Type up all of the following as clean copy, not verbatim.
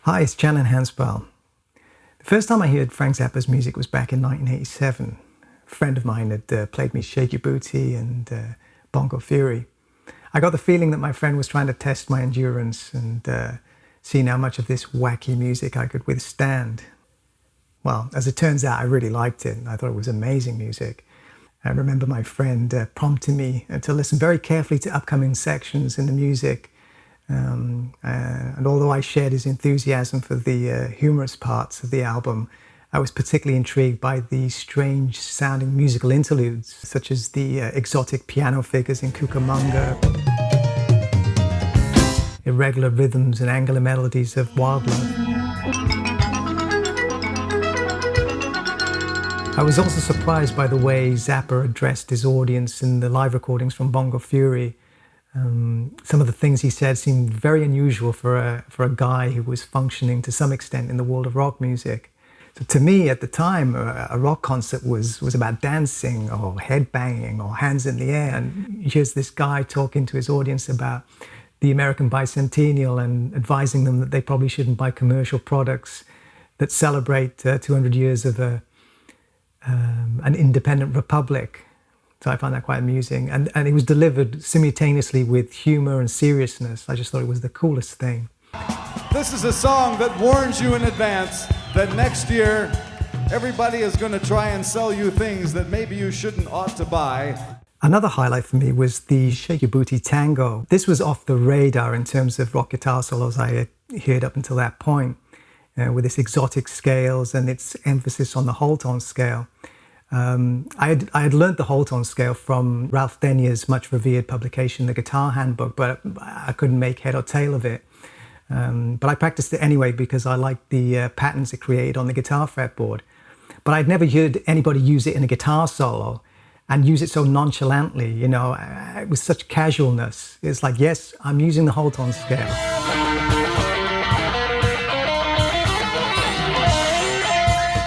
Hi, it's Clement Hansbal. The first time I heard Frank Zappa's music was back in 1987. A friend of mine had played me Shake Your Booty and Bongo Fury. I got the feeling that my friend was trying to test my endurance and seeing how much of this wacky music I could withstand. Well, as it turns out, I really liked it. I thought it was amazing music. I remember my friend prompting me to listen very carefully to upcoming sections in the music. And although I shared his enthusiasm for the humorous parts of the album, I was particularly intrigued by the strange sounding musical interludes, such as the exotic piano figures in Cucamonga, irregular rhythms and angular melodies of Wild Love. I was also surprised by the way Zappa addressed his audience in the live recordings from Bongo Fury. Some of the things he said seemed very unusual for a guy who was functioning to some extent in the world of rock music. So to me, at the time, a rock concert was about dancing or headbanging or hands in the air. And here's this guy talking to his audience about the American bicentennial and advising them that they probably shouldn't buy commercial products that celebrate 200 years of an independent republic. So I found that quite amusing. And it was delivered simultaneously with humor and seriousness. I just thought it was the coolest thing. This is a song that warns you in advance that next year everybody is going to try and sell you things that maybe you ought to buy. Another highlight for me was the Shake Your Booty Tango. This was off the radar in terms of rock guitar solos I had heard up until that point, with its exotic scales and its emphasis on the whole tone scale. I had learned the whole tone scale from Ralph Denier's much revered publication, The Guitar Handbook, but I couldn't make head or tail of it. But I practiced it anyway because I liked the patterns it created on the guitar fretboard. But I'd never heard anybody use it in a guitar solo and use it so nonchalantly, you know, with such casualness. It's like, yes, I'm using the whole tone scale.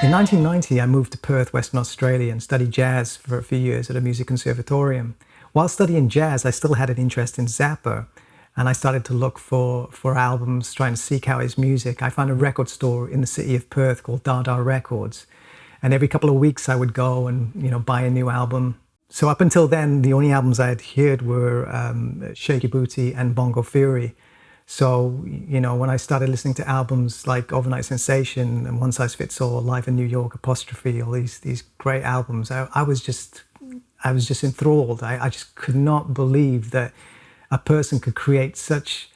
In 1990, I moved to Perth, Western Australia, and studied jazz for a few years at a music conservatorium. While studying jazz, I still had an interest in Zappa, and I started to look for albums, trying to seek out his music. I found a record store in the city of Perth called Dada Records, and every couple of weeks I would go and buy a new album. So up until then, the only albums I had heard were Shake Your Booty and Bongo Fury. So, when I started listening to albums like Overnight Sensation and One Size Fits All, Live in New York, Apostrophe, all these great albums, I was just enthralled. I just could not believe that a person could create such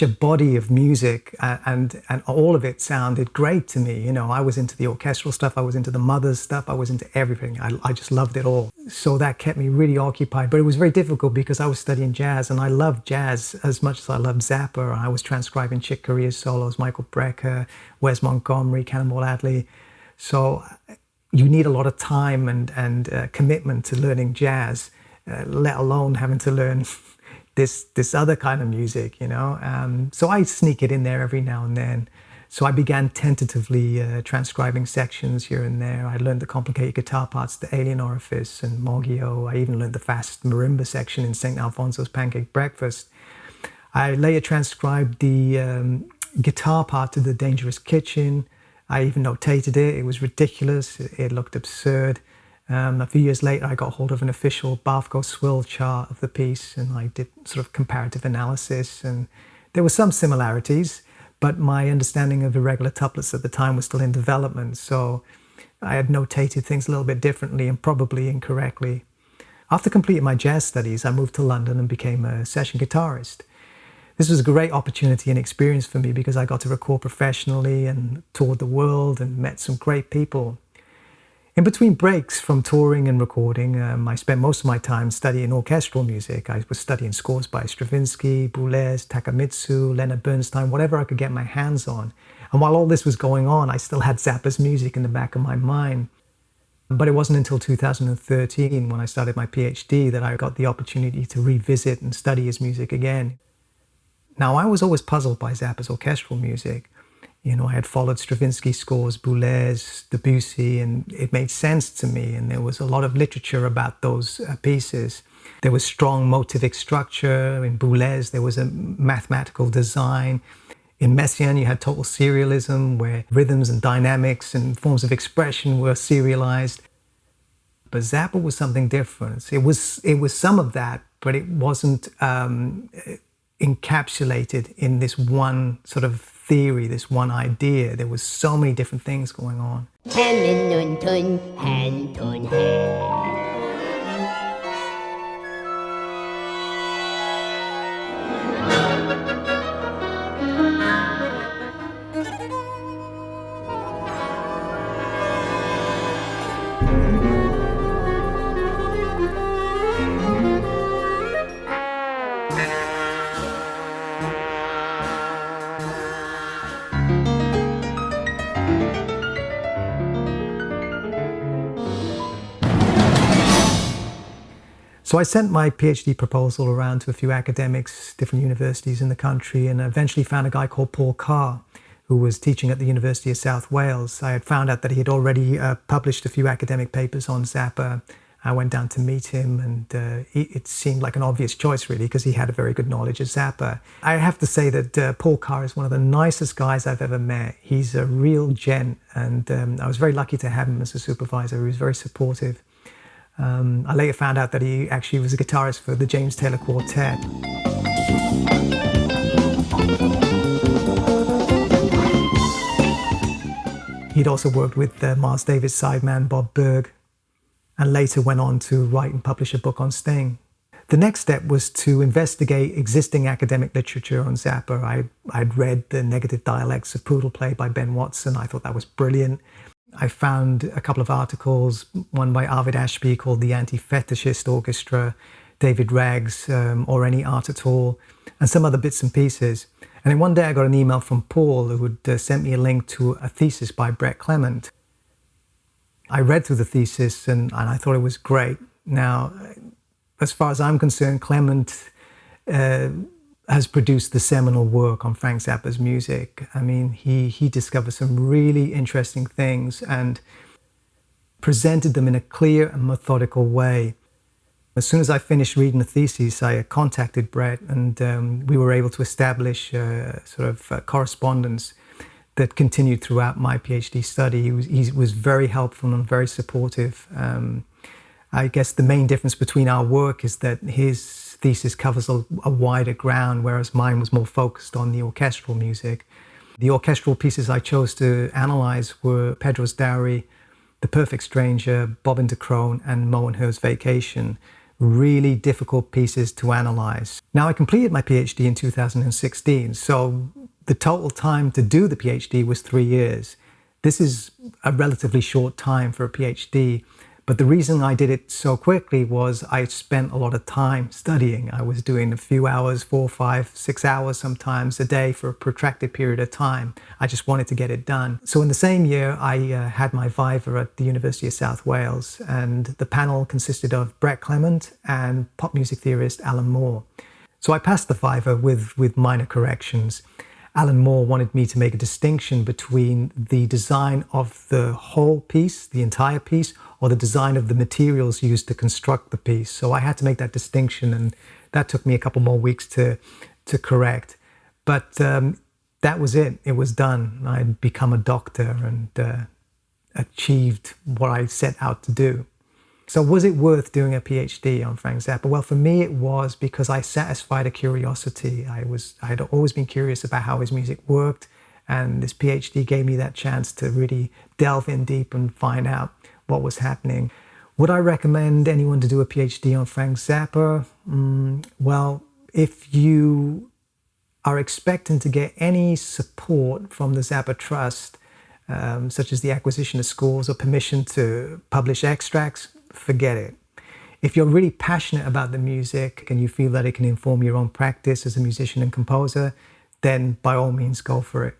a body of music and all of it sounded great to me. I was into the orchestral stuff, I was into the Mothers stuff, I was into everything. I just loved it all. So that kept me really occupied, but it was very difficult because I was studying jazz and I loved jazz as much as I loved Zappa. I was transcribing Chick Corea's solos, Michael Brecker, Wes Montgomery, Cannonball Adderley. So you need a lot of time and commitment to learning jazz, let alone having to learn this other kind of music, So I sneak it in there every now and then. So I began tentatively transcribing sections here and there. I learned the complicated guitar parts, the Alien Orifice and Morgio. I even learned the fast marimba section in St. Alfonso's Pancake Breakfast. I later transcribed the guitar part to the Dangerous Kitchen. I even notated it. It was ridiculous. It looked absurd. A few years later, I got hold of an official Barthco Swill chart of the piece, and I did sort of comparative analysis, and there were some similarities, but my understanding of irregular tuplets at the time was still in development, so I had notated things a little bit differently and probably incorrectly. After completing my jazz studies, I moved to London and became a session guitarist. This was a great opportunity and experience for me because I got to record professionally and toured the world and met some great people. In between breaks from touring and recording, I spent most of my time studying orchestral music. I was studying scores by Stravinsky, Boulez, Takamitsu, Leonard Bernstein, whatever I could get my hands on. And while all this was going on, I still had Zappa's music in the back of my mind. But it wasn't until 2013, when I started my PhD, that I got the opportunity to revisit and study his music again. Now, I was always puzzled by Zappa's orchestral music. I had followed Stravinsky scores, Boulez, Debussy, and it made sense to me. And there was a lot of literature about those pieces. There was strong motivic structure. In Boulez, there was a mathematical design. In Messiaen, you had total serialism, where rhythms and dynamics and forms of expression were serialized. But Zappa was something different. It was some of that, but it wasn't encapsulated in this one sort of theory, this one idea. There was so many different things going on. So I sent my PhD proposal around to a few academics, different universities in the country, and eventually found a guy called Paul Carr, who was teaching at the University of South Wales. I had found out that he had already published a few academic papers on Zappa. I went down to meet him, and it seemed like an obvious choice, really, because he had a very good knowledge of Zappa. I have to say that Paul Carr is one of the nicest guys I've ever met. He's a real gent, and I was very lucky to have him as a supervisor. He was very supportive. I later found out that he actually was a guitarist for the James Taylor Quartet. He'd also worked with Miles Davis sideman Bob Berg, and later went on to write and publish a book on Sting. The next step was to investigate existing academic literature on Zappa. I'd read The Negative Dialects of Poodle Play by Ben Watson. I thought that was brilliant. I found a couple of articles, one by Arvid Ashby called The Anti-Fetishist Orchestra, David Ragg's Or Any Art at All, and some other bits and pieces. And then one day I got an email from Paul who had sent me a link to a thesis by Brett Clement. I read through the thesis and I thought it was great. Now, as far as I'm concerned, Clement has produced the seminal work on Frank Zappa's music. I mean, he discovered some really interesting things and presented them in a clear and methodical way. As soon as I finished reading the thesis, I contacted Brett, and we were able to establish correspondence that continued throughout my PhD study. He was very helpful and very supportive. I guess the main difference between our work is that his thesis covers a wider ground, whereas mine was more focused on the orchestral music. The orchestral pieces I chose to analyze were Pedro's Dowry, The Perfect Stranger, Bobbin to Crone, and Mo and Her's Vacation. Really difficult pieces to analyze. Now, I completed my PhD in 2016, so the total time to do the PhD was 3 years. This is a relatively short time for a PhD, but the reason I did it so quickly was I spent a lot of time studying. I was doing a few hours, 4, 5, 6 hours sometimes a day for a protracted period of time. I just wanted to get it done. So in the same year, I had my viva at the University of South Wales, and the panel consisted of Brett Clement and pop music theorist Alan Moore. So I passed the viva with minor corrections. Alan Moore wanted me to make a distinction between the design of the whole piece, the entire piece, or the design of the materials used to construct the piece. So I had to make that distinction, and that took me a couple more weeks to correct. But that was it. It was done. I'd become a doctor and achieved what I set out to do. So was it worth doing a PhD on Frank Zappa? Well, for me it was, because I satisfied a curiosity. I had always been curious about how his music worked, and this PhD gave me that chance to really delve in deep and find out what was happening. Would I recommend anyone to do a PhD on Frank Zappa? Well, if you are expecting to get any support from the Zappa Trust, such as the acquisition of scores or permission to publish extracts, forget it. If you're really passionate about the music and you feel that it can inform your own practice as a musician and composer, then by all means go for it.